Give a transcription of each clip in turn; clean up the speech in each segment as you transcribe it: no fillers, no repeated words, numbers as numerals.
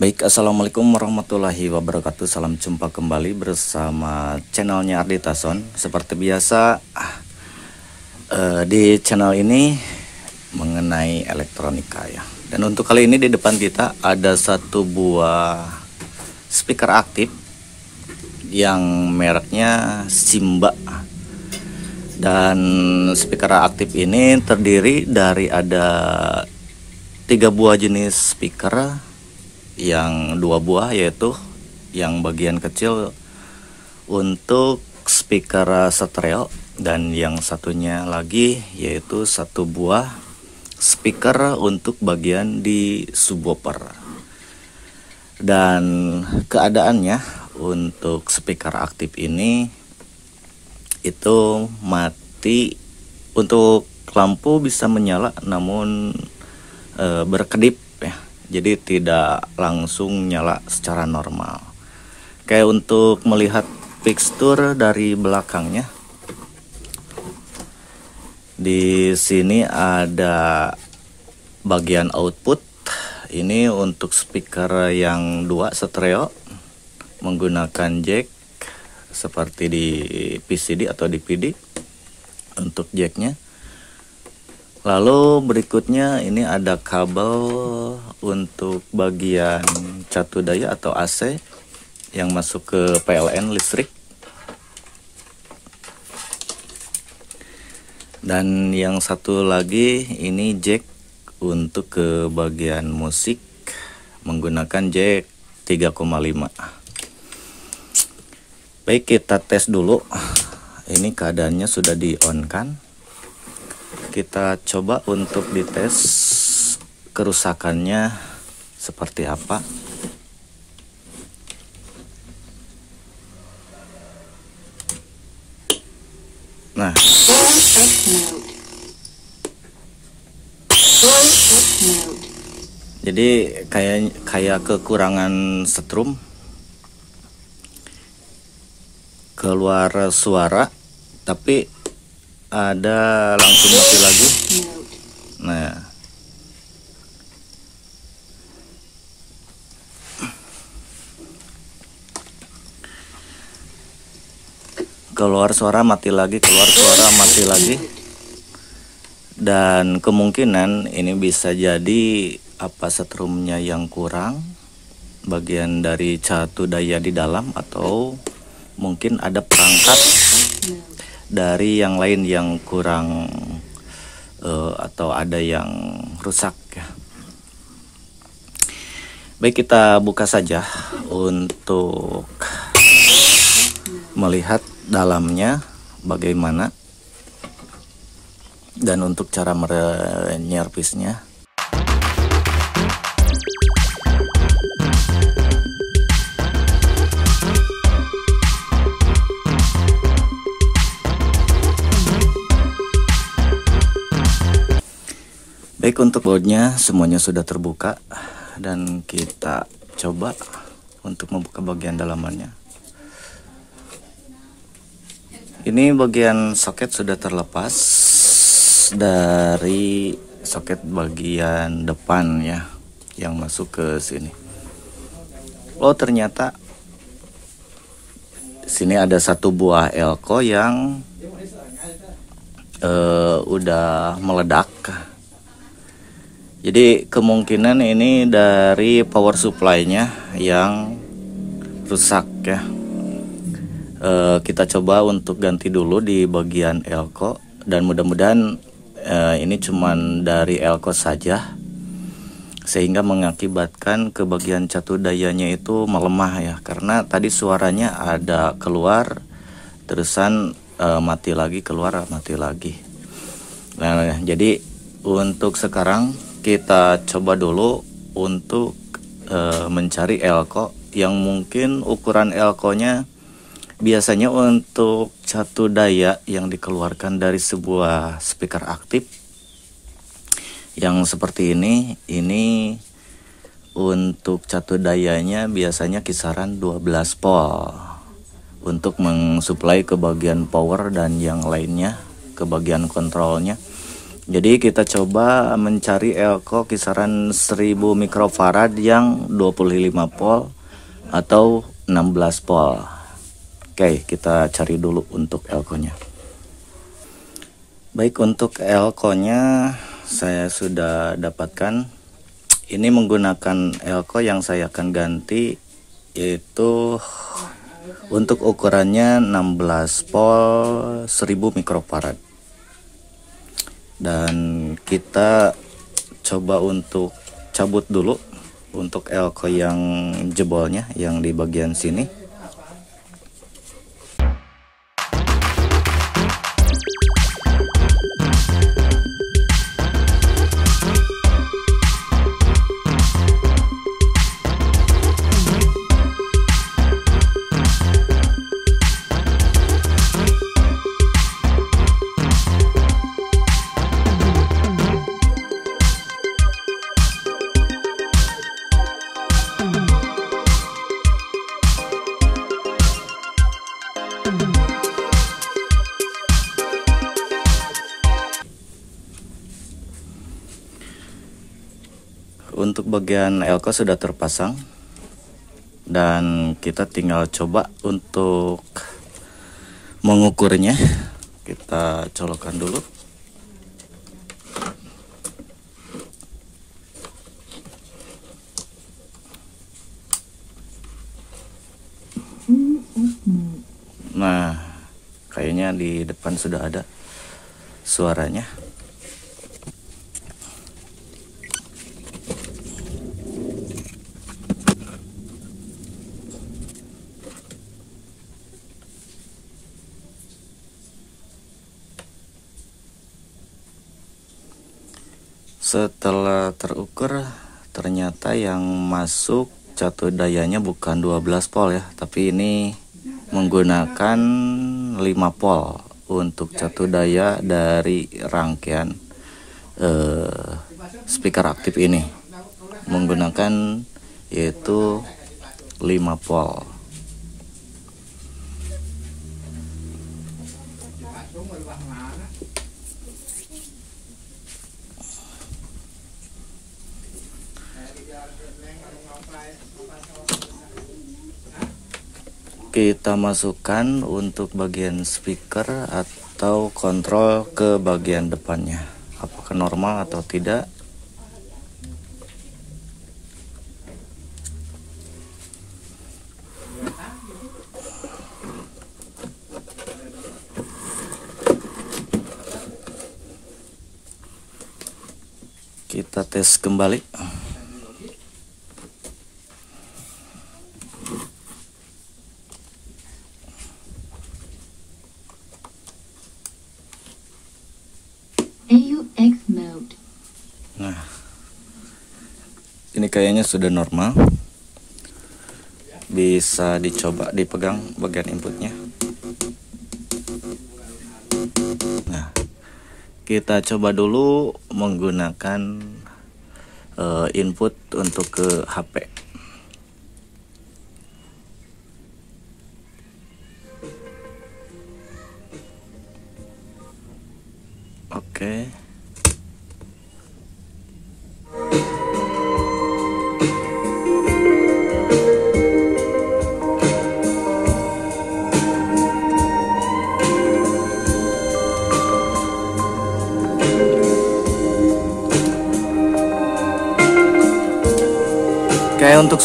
Baik, assalamualaikum warahmatullahi wabarakatuh. Salam jumpa kembali bersama channelnya Ardita Sound. Seperti biasa, di channel ini mengenai elektronika ya. Dan untuk kali ini di depan kita ada satu buah speaker aktif yang mereknya Simba. Dan speaker aktif ini terdiri dari ada 3 buah jenis speaker, yang 2 buah yaitu yang bagian kecil untuk speaker stereo dan yang satunya lagi yaitu 1 buah speaker untuk bagian di subwoofer. Dan keadaannya untuk speaker aktif ini itu mati, untuk lampu bisa menyala namun berkedip ya. Jadi tidak langsung nyala secara normal. Kayak untuk melihat fixture dari belakangnya, di sini ada bagian output. Ini untuk speaker yang 2 stereo menggunakan jack seperti di PCD atau DVD untuk jacknya. Lalu berikutnya ini ada kabel untuk bagian catu daya atau AC yang masuk ke PLN listrik. Dan yang satu lagi ini jack untuk ke bagian musik menggunakan jack 3,5. Baik, kita tes dulu. Ini keadaannya sudah di on kan. Kita coba untuk dites kerusakannya seperti apa. Nah, jadi kayak kekurangan setrum, keluar suara tapi ada langsung mati lagi. Nah, keluar suara mati lagi, keluar suara mati lagi. Dan kemungkinan ini bisa jadi setrumnya yang kurang, bagian dari catu daya di dalam, atau mungkin ada perangkat dari yang lain yang kurang atau ada yang rusak ya. Baik, kita buka saja untuk melihat dalamnya bagaimana dan untuk cara menyervisnya. Baik, untuk bautnya semuanya sudah terbuka dan kita coba untuk membuka bagian dalamannya. Ini bagian soket sudah terlepas dari soket bagian depan ya, yang masuk ke sini. Oh, ternyata sini ada 1 buah elko yang udah meledak. Jadi kemungkinan ini dari power supply-nya yang rusak ya. Kita coba untuk ganti dulu di bagian elko, dan mudah-mudahan ini cuman dari elko saja, sehingga mengakibatkan ke bagian catu dayanya itu melemah ya. Karena tadi suaranya ada keluar, terusan mati lagi, keluar, mati lagi. Nah, jadi untuk sekarang kita coba dulu untuk mencari elko yang mungkin ukuran elkonya biasanya untuk catu daya yang dikeluarkan dari sebuah speaker aktif yang seperti ini untuk catu dayanya biasanya kisaran 12 volt untuk mensuplai ke bagian power dan yang lainnya ke bagian kontrolnya. Jadi kita coba mencari elko kisaran 1000 mikrofarad yang 25 volt atau 16 volt. Oke, kita cari dulu untuk elkonya. Baik, untuk elkonya saya sudah dapatkan. Ini menggunakan elko yang saya akan ganti, yaitu untuk ukurannya 16 volt 1000 mikrofarad. Dan kita coba untuk cabut dulu untuk elko yang jebolnya yang di bagian sini. Untuk bagian elko sudah terpasang dan kita tinggal coba untuk mengukurnya. Kita colokkan dulu. Nah, kayaknya di depan sudah ada suaranya. Setelah terukur, ternyata yang masuk catu dayanya bukan 12 volt ya, tapi ini menggunakan 5 volt untuk catu daya dari rangkaian speaker aktif ini, menggunakan yaitu 5 volt. Kita masukkan untuk bagian speaker atau kontrol ke bagian depannya, apakah normal atau tidak. Kita tes kembali. AUX mode. Nah, ini kayaknya sudah normal. Bisa dicoba dipegang bagian inputnya. Nah, kita coba dulu menggunakan input untuk ke HP. Oke. Kayak untuk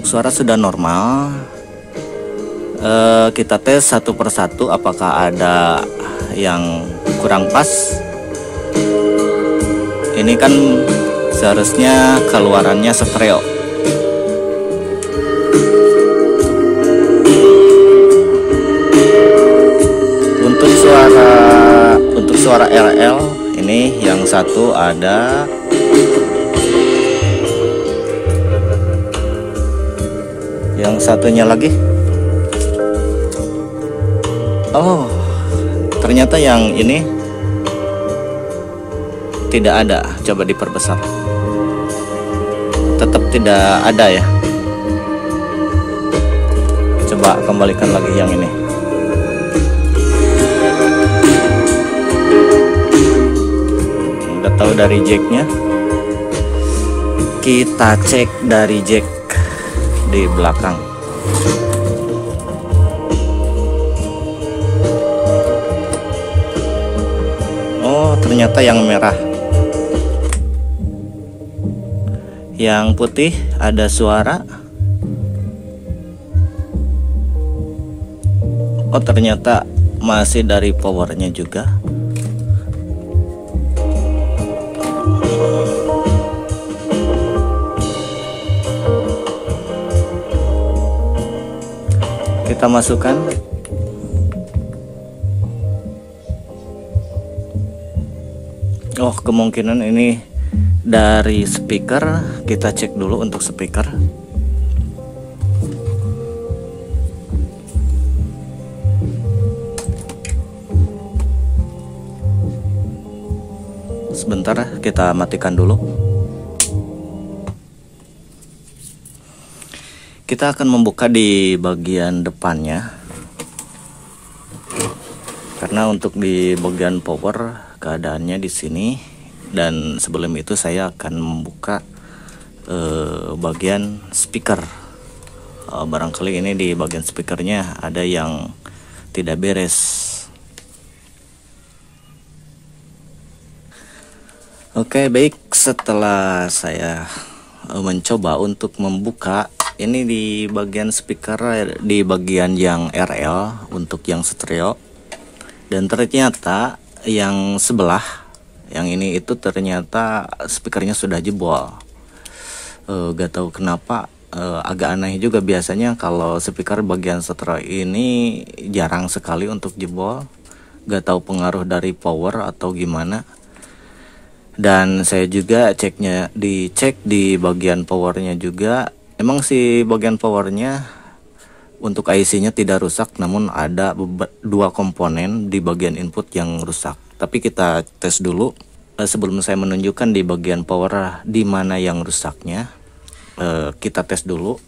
suara sudah normal. Kita tes satu persatu apakah ada yang kurang pas. Ini kan seharusnya keluarannya stereo. Untuk suara RL ini yang satu ada. Yang satunya lagi. Oh, ternyata yang ini tidak ada. Coba diperbesar. Tetap tidak ada ya. Coba kembalikan lagi yang ini. Udah tahu dari jacknya, kita cek dari jack di belakang. Oh, ternyata yang merah. Yang putih ada suara. Oh, ternyata masih dari powernya juga. Kita masukkan. Oh, kemungkinan ini dari speaker. Kita cek dulu untuk speaker. Sebentar, kita matikan dulu. Kita akan membuka di bagian depannya, karena untuk di bagian power keadaannya di sini. Dan sebelum itu saya akan membuka bagian speaker. Barangkali ini di bagian speakernya ada yang tidak beres. Oke, baik, setelah saya mencoba untuk membuka ini di bagian speaker, di bagian yang RL untuk yang stereo, dan ternyata yang sebelah yang ini itu ternyata speakernya sudah jebol. Gak tahu kenapa, agak aneh juga. Biasanya kalau speaker bagian stereo ini jarang sekali untuk jebol. Gak tahu pengaruh dari power atau gimana. Dan saya juga dicek di bagian powernya juga. Emang sih bagian powernya untuk IC-nya tidak rusak, namun ada dua komponen di bagian input yang rusak. Tapi kita tes dulu sebelum saya menunjukkan di bagian power di mana yang rusaknya. Kita tes dulu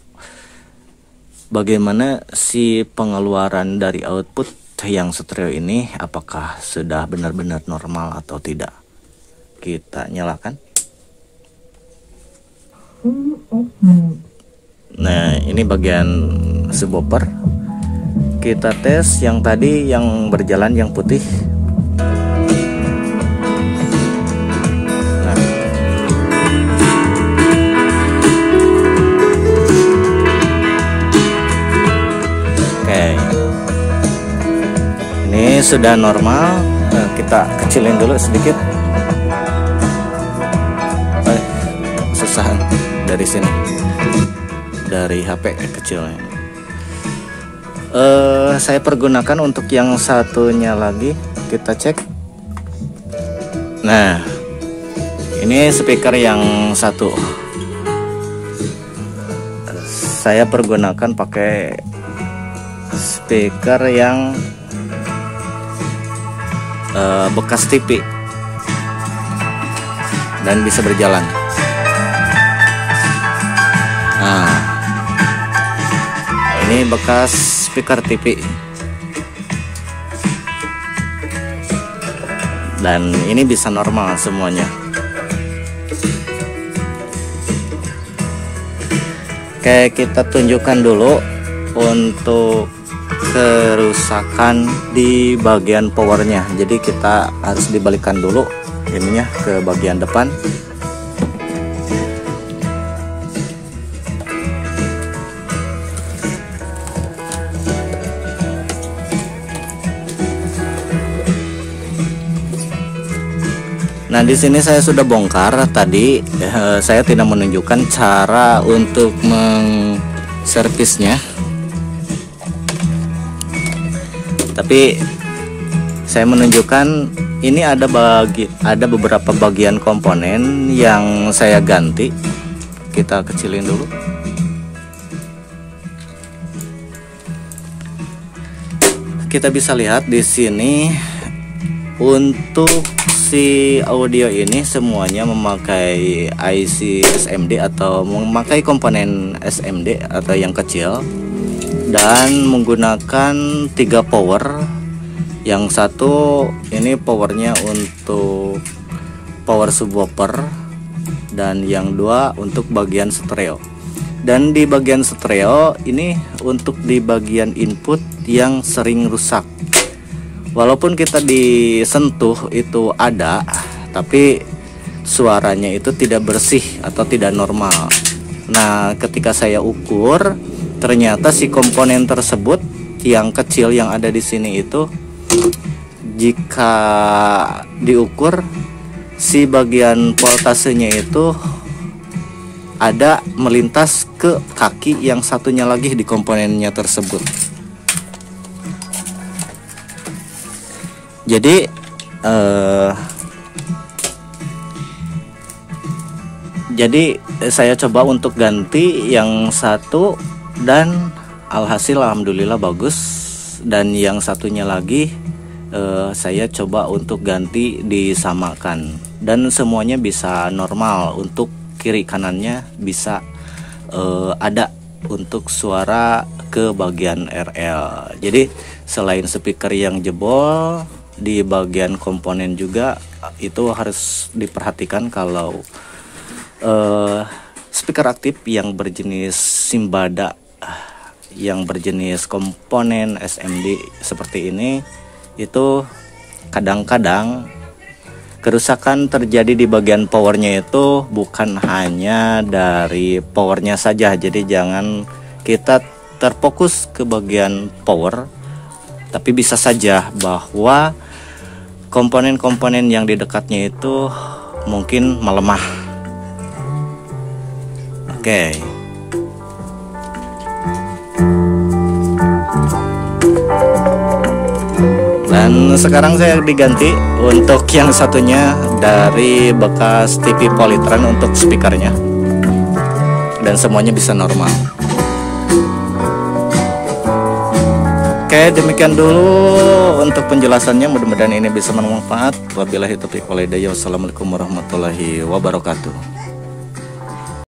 bagaimana si pengeluaran dari output yang stereo ini, apakah sudah benar-benar normal atau tidak. Kita nyalakan. Nah, ini bagian subwoofer. Kita tes yang tadi yang berjalan yang putih. Nah. Oke. Ini sudah normal. Nah, kita kecilin dulu sedikit. Susah dari sini. Dari HP kecilnya. Saya pergunakan untuk yang satunya lagi. Kita cek. Nah, ini speaker yang satu. Saya pergunakan pakai speaker yang bekas TV dan bisa berjalan. Nah, ini bekas speaker TV. Dan ini bisa normal semuanya. Oke, kita tunjukkan dulu untuk kerusakan di bagian powernya. Jadi kita harus dibalikkan dulu ininya ke bagian depan. Nah, di sini saya sudah bongkar tadi. Saya tidak menunjukkan cara untuk servisnya, tapi saya menunjukkan ini ada beberapa bagian komponen yang saya ganti. Kita kecilin dulu. Kita bisa lihat di sini untuk si audio ini semuanya memakai IC SMD atau memakai komponen SMD atau yang kecil, dan menggunakan 3 power. Yang satu ini powernya untuk power subwoofer, dan yang dua untuk bagian stereo. Dan di bagian stereo ini untuk di bagian input yang sering rusak. Walaupun kita disentuh itu ada, tapi suaranya itu tidak bersih atau tidak normal. Nah, ketika saya ukur, ternyata si komponen tersebut yang kecil yang ada di sini itu, jika diukur si bagian voltasenya itu ada melintas ke kaki yang satunya lagi di komponennya tersebut. Jadi saya coba untuk ganti yang satu, dan alhasil alhamdulillah bagus. Dan yang satunya lagi saya coba untuk ganti disamakan, dan semuanya bisa normal. Untuk kiri kanannya bisa ada untuk suara ke bagian RL. Jadi selain speaker yang jebol, di bagian komponen juga itu harus diperhatikan kalau speaker aktif yang berjenis Simbada, yang berjenis komponen SMD seperti ini, itu kadang-kadang kerusakan terjadi di bagian powernya itu bukan hanya dari powernya saja. Jadi jangan kita terfokus ke bagian power, tapi bisa saja bahwa komponen-komponen yang di dekatnya itu mungkin melemah. Oke. Dan sekarang saya diganti untuk yang satunya dari bekas TV Polytron untuk speakernya, dan semuanya bisa normal. Oke, demikian dulu untuk penjelasannya, mudah-mudahan ini bisa bermanfaat. Wabillahi taufiq wal hidayah. Wassalamualaikum warahmatullahi wabarakatuh.